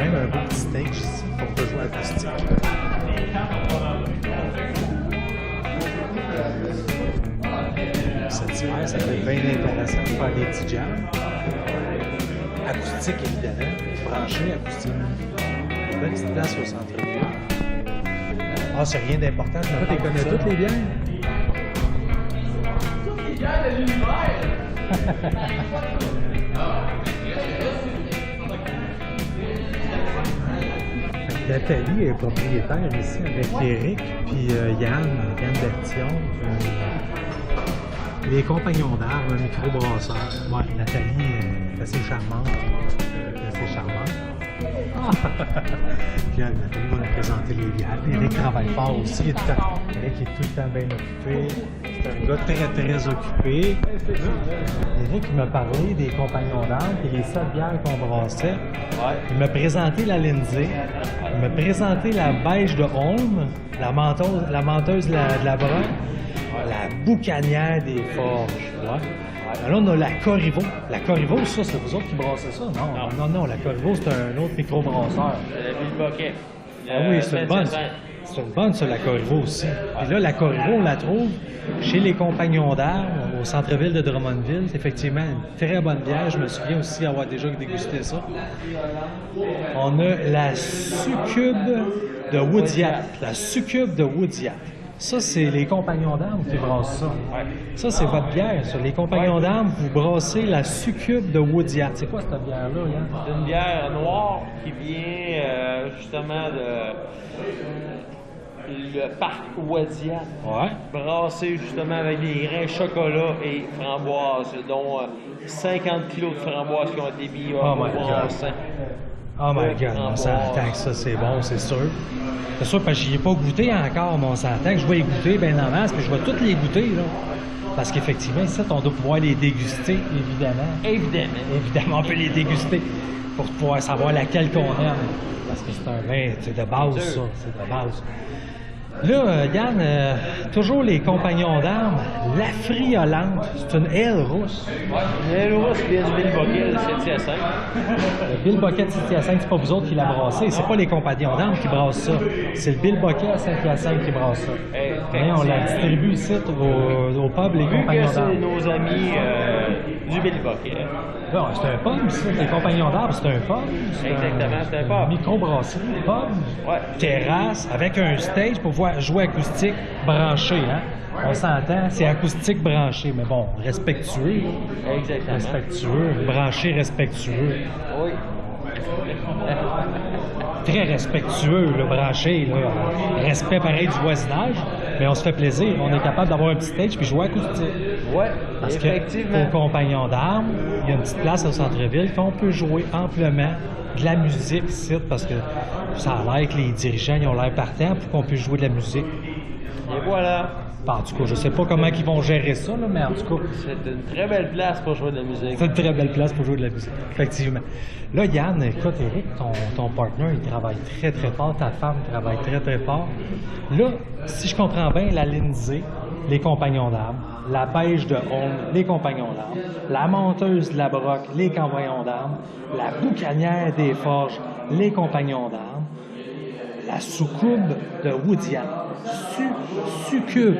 même un beau petit stage ici qu'on peut jouer acoustique. Cet hiver, ça peut être bien intéressant de faire des petits jams. Acoustique, évidemment. Branché, acoustique. Une belle petite place au centre-ville. Ah, c'est rien d'important. Je me connais toutes les bières? Toutes les bières de l'univers! Nathalie est propriétaire ici avec Eric puis Yann Bertillon. Les compagnons d'armes, un microbrasseur. Ouais, Nathalie est assez charmante. Puis Nathalie va nous présenter les bières. Eric travaille fort aussi. Eric est tout le temps bien occupé. C'est un gars très, très occupé. Eric m'a parlé des compagnons d'armes et les 7 bières qu'on brassait. Ouais. Il m'a présenté la Lindsay. Il m'a présenté la beige de Holm, la menteuse de la Broc, la boucanière des Forges. Ouais. Là, on a la Corriveau. La Corriveau, ça, c'est vous autres qui brassez ça? Non, la Corriveau, c'est un autre microbrasseur. Le Bilboquet. Ah oui, c'est une bonne. C'est une bonne, ça, la Corriveau aussi. Et là, la Corriveau, on la trouve chez les Compagnons d'Armes, au centre-ville de Drummondville. C'est effectivement une très bonne bière. Je me souviens aussi avoir déjà dégusté ça. On a la Succube de Woodyat. La Succube de Woodyat. Ça, c'est les Compagnons d'Armes qui brassent ça. Ça, c'est votre bière, ça. Les Compagnons d'Armes, vous brassez la Succube de Woodyat. C'est quoi cette bière-là, Yann? C'est une bière noire qui vient justement de le parc Woodyat. Ouais. Brassée justement avec des grains chocolat et framboises, dont 50 kilos de framboises qui ont été mis au brassin. Oh my God, on s'entend que ça, c'est bon, c'est sûr. C'est sûr, parce que j'y ai pas goûté encore, mais on s'entend que je vais y goûter bien en masse, puis je vais toutes les goûter, là. Parce qu'effectivement, ici, on doit pouvoir les déguster, évidemment. Évidemment, on peut les déguster pour pouvoir savoir laquelle qu'on aime. Parce que c'est un vin, c'est de base, ça. C'est de base. Là, Yann, toujours les compagnons d'armes, la friolante, c'est une aile rousse. Oui, une aile rousse vient du Bilboquet, le 7 à 5. Le Bilboquet de 7 à 5, c'est pas vous autres qui l'a brassé, c'est pas les compagnons d'armes qui brassent ça. C'est le Bilboquet à 5 à 5 qui brasse ça. Mais on la distribue ici au pub, les compagnons d'armes. C'est nos amis du Bilboquet. Non, c'est un pub, ça. Les compagnons d'armes, c'est un pub. Exactement, c'est un pub. Microbrasserie, pub. Ouais. Terrasse, avec un stage pour pouvoir jouer acoustique branché, hein. On s'entend, c'est acoustique branché, mais bon, respectueux. Exactement. Respectueux, branché respectueux. Oui. Très respectueux, le branché, là. Respect pareil du voisinage, mais on se fait plaisir. On est capable d'avoir un petit stage puis jouer acoustique. Oui, parce effectivement. Qu'aux compagnons d'armes, il y a une petite place au centre-ville qu'on peut jouer amplement de la musique ici, parce que ça a l'air que les dirigeants ils ont l'air partants pour qu'on puisse jouer de la musique. Et voilà. En tout cas, je sais pas comment ils vont gérer ça, là, mais en tout cas... C'est une très belle place pour jouer de la musique. C'est une très belle place pour jouer de la musique, effectivement. Là, Yann, écoute, Eric, ton partner, il travaille très, très fort. Ta femme travaille très, très fort. Là, si je comprends bien, la Lindsay, les compagnons d'armes, la beige de Holm, les compagnons d'armes, la monteuse de la Broc, les compagnons d'armes, la boucanière des Forges, les compagnons d'armes, la Succube de Woodyat. Succube.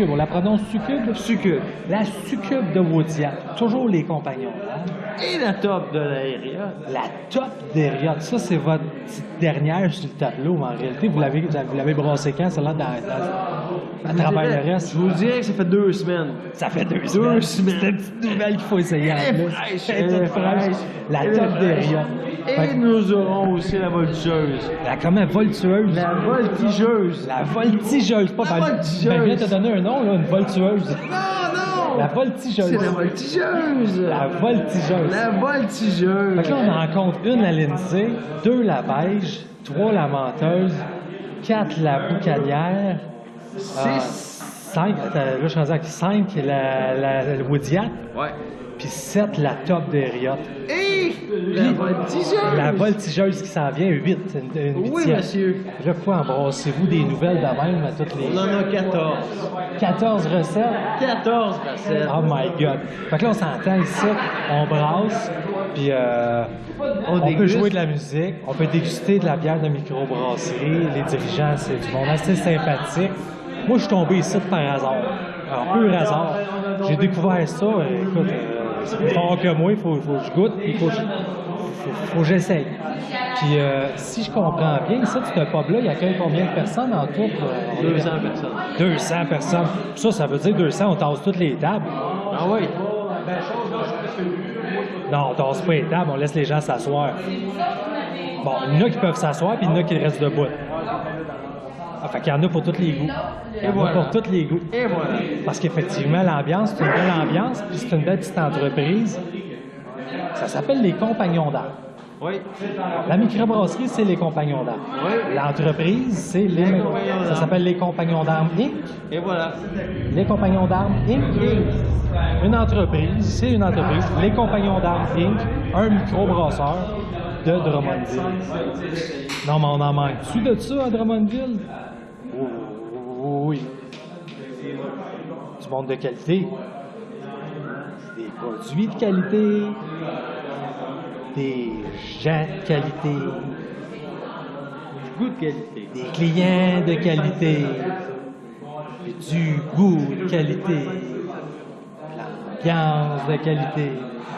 On la prononce Succube? Succube. La Succube de Woodyat. Toujours les compagnons d'armes. Et la top de l'Ariat. La top d'Ariat. Ça, c'est votre petite dernière sur le tableau, mais en réalité, vous l'avez brassé quand? Ça là à travers le reste. Je vous dirais que ça fait 2 semaines. Ça fait 2 semaines. C'est une petite nouvelle qu'il faut essayer. Elle est fraîche. La top d'Ariat. Et nous aurons aussi la voltigeuse. Comment voltueuse? La voltigeuse. La voltigeuse. Pas la voltigeuse. Je viens de te donner un nom, là, une voltueuse. Non! La voltigeuse. C'est la voltigeuse. La voltigeuse. La voltigeuse. Fait que là, on en compte 1 la Lindsay, 2 la beige, 3 la menteuse, 4 la boucanière, 5, là, je suis rendu à 5 la Woodyat. Ouais. Puis 7 la top d'Ariat. Et la voltigeuse. La voltigeuse qui s'en vient, 8. Oui, monsieur. Là, quoi, embrassez-vous des nouvelles de même à toutes les... On en a 14. 14 recettes? 14 recettes. Oh my God. Fait que là, on s'entend ici, on brasse, Puis on peut jouer de la musique, on peut déguster de la bière de microbrasserie. Les dirigeants, c'est du monde assez sympathique. Moi, je suis tombé ici par hasard. Alors, pur hasard. J'ai découvert ça. Écoute, c'est plus fort que moi, il faut que je goûte, puis il faut que j'essaye. Puis, si je comprends bien, ici, ce pub-là, il accueille combien de personnes en tout? 200 personnes. 200 personnes. Ça veut dire 200, on tasse toutes les tables. Ah oui? Non, on tasse pas les tables, on laisse les gens s'asseoir. Bon, il y en a qui peuvent s'asseoir, puis il y en a qui restent debout. Ah, fait qu'il y en a pour tous les goûts. Il y en a pour tous les goûts. Et voilà. Parce qu'effectivement, l'ambiance, c'est une belle ambiance, puis c'est une belle petite entreprise. Ça s'appelle les Compagnons d'Armes. Oui. La microbrasserie, c'est les Compagnons d'Armes. Oui. L'entreprise, c'est les... Ça s'appelle les Compagnons d'Armes Inc. Et voilà. Les Compagnons d'Armes Inc. Une entreprise, c'est une entreprise. Les Compagnons d'Armes Inc. Un microbrasseur de Drummondville. Non, mais on en manque-tu de ça à Drummondville? Oui. Du monde de qualité. Des produits de qualité. Des gens de qualité. Du goût de qualité. Des clients de qualité. Puis du goût de qualité. L'ambiance de qualité.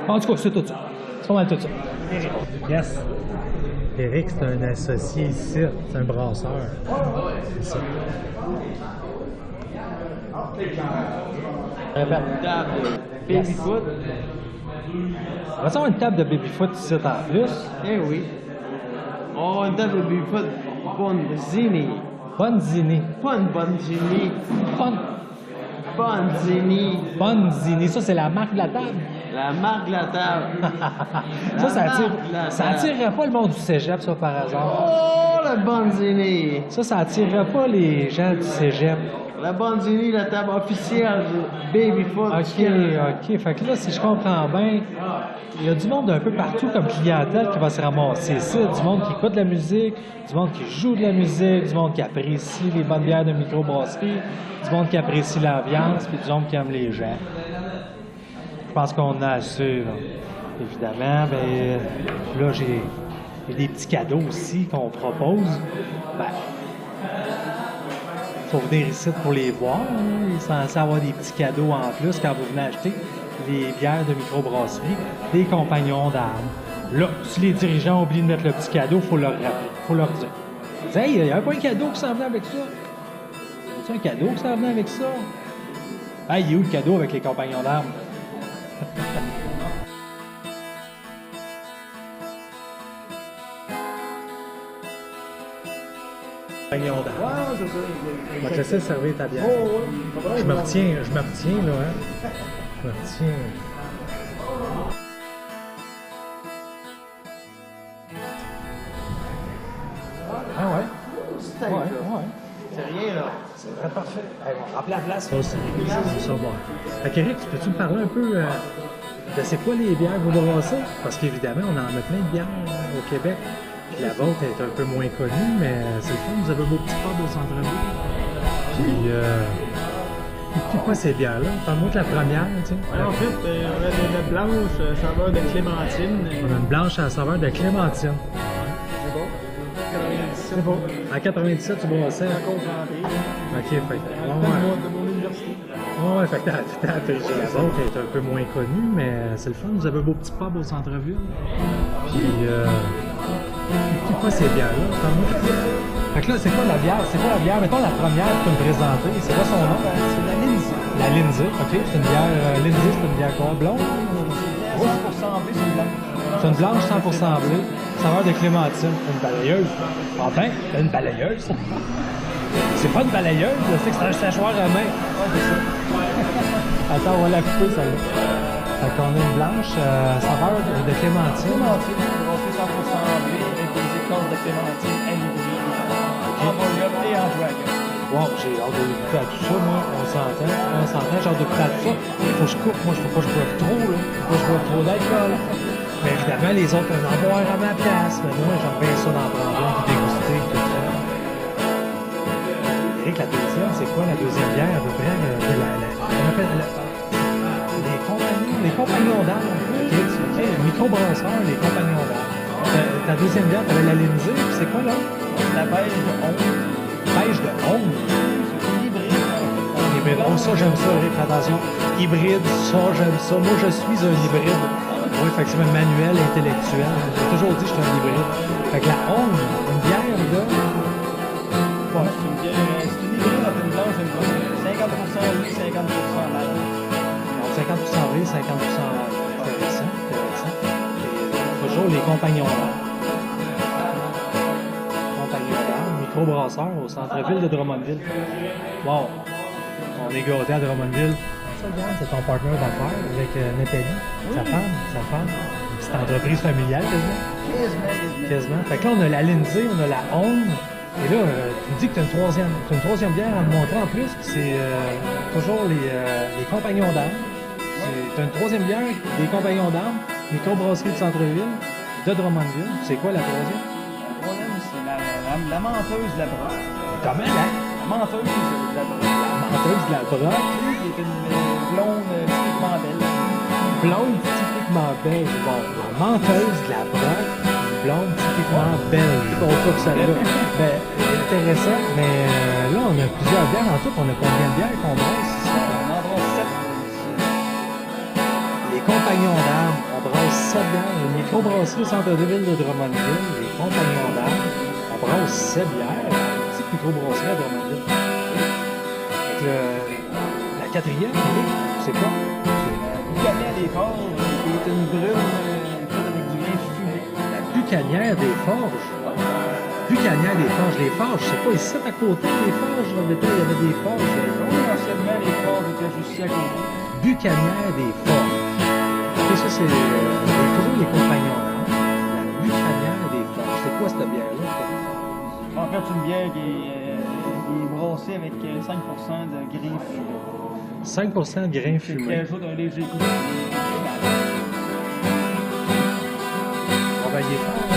En tout cas, c'est tout ça. C'est pas mal tout ça. Yes. Eric, c'est un associé ici. C'est un brasseur. C'est ça. Répète. Table de baby-foot. On va avoir une table de baby-foot ici en plus. Eh oui. Oh, une table de baby-foot. Bonzini. Bonzini. Pas une Bonzini. Bonzini. Bonzini. Ça, c'est la marque de la table. La marque de la table. Ça attirerait pas le monde du cégep, ça, par hasard. Oh, la Bonzini. Ça attirerait pas les gens du cégep. La Bonzini, la table officielle du baby-foot. OK. Fait que là, si je comprends bien, il y a du monde un peu partout comme clientèle qui va se ramasser ici. Du monde qui écoute de la musique, du monde qui joue de la musique, du monde qui apprécie les bonnes bières de microbrasserie, du monde qui apprécie l'ambiance, puis du monde qui aime les gens. Je pense qu'on a assez, là. Évidemment, ben là, j'ai des petits cadeaux aussi qu'on propose. Ben, faut venir ici pour les voir. Hein. Il est censé avoir des petits cadeaux en plus quand vous venez acheter les bières de microbrasserie, des compagnons d'armes. Là, si les dirigeants oublient de mettre le petit cadeau, il faut leur rappeler. Il faut leur dire. Hey, il n'y a pas un cadeau qui s'en venait avec ça? Y a un cadeau qui s'en venait avec ça? Hey, il est où le cadeau avec les compagnons d'armes? Compagnon d'armes. Ouais, c'est ça. On va te laisser servir ta bière. Je me retiens, là, hein. Je me retiens. Ah ouais? C'est Ouais. C'est rien, là. C'est très parfait. Hey, on va rappeler la place. Ça aussi, ça va. Fait qu'Éric, peux-tu me parler un peu de c'est quoi les bières que vous brassez? Parce qu'évidemment, on en a plein de bières au Québec. Puis la vôtre est un peu moins connue, mais c'est le fun. Vous avez vos petits pubs au centre-ville. Puis, c'est quoi ces bières-là? Parle-moi de la première, tu sais. Ouais, en fait, on a une blanche saveur de clémentine. On a une blanche à la saveur de clémentine. C'est bon. 97. C'est beau. En 97, tu brassais. À Contrandé. OK, fait que... De mon université. Ouais, fait que la vôtre est un peu moins connue, mais c'est le fun. Vous avez vos petits pubs au centre-ville. Puis, c'est quoi ces bières-là? Fait que là, c'est quoi la bière? C'est quoi la bière? Mettons la première que tu peux me présenter. C'est quoi son nom? C'est la Lindsay. La Lindsay. OK, c'est une bière... Lindsay, c'est une bière quoi? Blonde? 100% blé, c'est une blanche. C'est une blanche 100% bleu. Saveur de clémentine. Une balayeuse. Enfin, une balayeuse. C'est pas une balayeuse, c'est que c'est un séchoir à main. Ouais, c'est ça. Attends, on va la couper, celle-là. Fait qu'on a une blanche, saveur de clémentine. Clémentine, brassée 100% blé avec des écorces de clémentine anhybride. En Mongol et en dragon. Wow, j'ai hâte de goûter à tout ça, moi. On s'entend, j'ai hâte de goûter à tout ça. Il faut que je coupe, moi, je faut pas que je boive trop, là. Faut pas que je boive trop d'alcool. Mais évidemment, les autres peuvent en boire à ma place. Mais moi, j'aime bien ça d'en prendre un, puis déguster, tout ça. Eric, la deuxième, c'est quoi la deuxième bière à peu près? On appelle les les compagnons d'armes. OK, microbrasseur, les compagnons d'armes. Ta deuxième bière, tu avais la Lindsay, puis c'est quoi là? La beige de 11. Beige de 11. C'est hybride. Hybride. Oh, ça, j'aime ça, Rick, attention. Hybride, ça, j'aime ça. Moi, je suis un hybride. Oui, fait que c'est même manuel, intellectuel. J'ai toujours dit que j'étais un hybride. Fait que la 11, une bière, là. Ouais, c'est une hybride entre une blanche et une brune. 50% oui, 50% mal. 50% vrai, 50% intéressant. Et, toujours les compagnons d'armes. Compagnons d'armes, microbrasseur au centre-ville de Drummondville. Wow! On est gâtés à Drummondville. Ça, regarde, c'est ton partenaire d'affaires avec Nathalie, sa femme. Une petite entreprise familiale, quasiment. Quasiment. Fait que là, on a la Lindsay, on a la Home. Et là, tu me dis que tu as une troisième bière à me montrer en plus, puis c'est toujours les compagnons d'armes. Tu as une troisième bière, des compagnons d'armes, microbrasserie du centre-ville, de Drummondville. C'est quoi la troisième? La troisième, c'est la menteuse de la broc. Comment, là? La menteuse de la broc. La menteuse de la broc. Qui est une blonde typiquement belle. Blonde typiquement belge. Bon, la menteuse de la broc, une blonde typiquement belge. On trouve ça là. Ben, intéressant, mais là, on a plusieurs bières en tout. On a combien de bières qu'on brasse? On en brasse 7. Les compagnons d'armes, on brasse 7 bières. Une microbrasserie au centre-ville de Drummondville. Les compagnons d'armes, on brasse 7 bières. Une petite microbrasserie à Drummondville. Fait que la quatrième, c'est quoi? Bucanière des Forges, qui est une brune faite avec du vin fumé. La Bucanière des Forges. Bucanière des Forges. Les Forges, c'est pas ici à côté des Forges. Il y avait des Forges. Oui, anciennement, les Forges étaient juste ici à côté. Bucanière des Forges. Et ça, c'est toujours les compagnons. La Bucanière des Forges. C'est quoi cette bière-là? En fait, c'est une bière qui est brassée avec 5% de grains fumés. 5% de grains Qui fumés. ajoute un léger goût. On va y aller fort.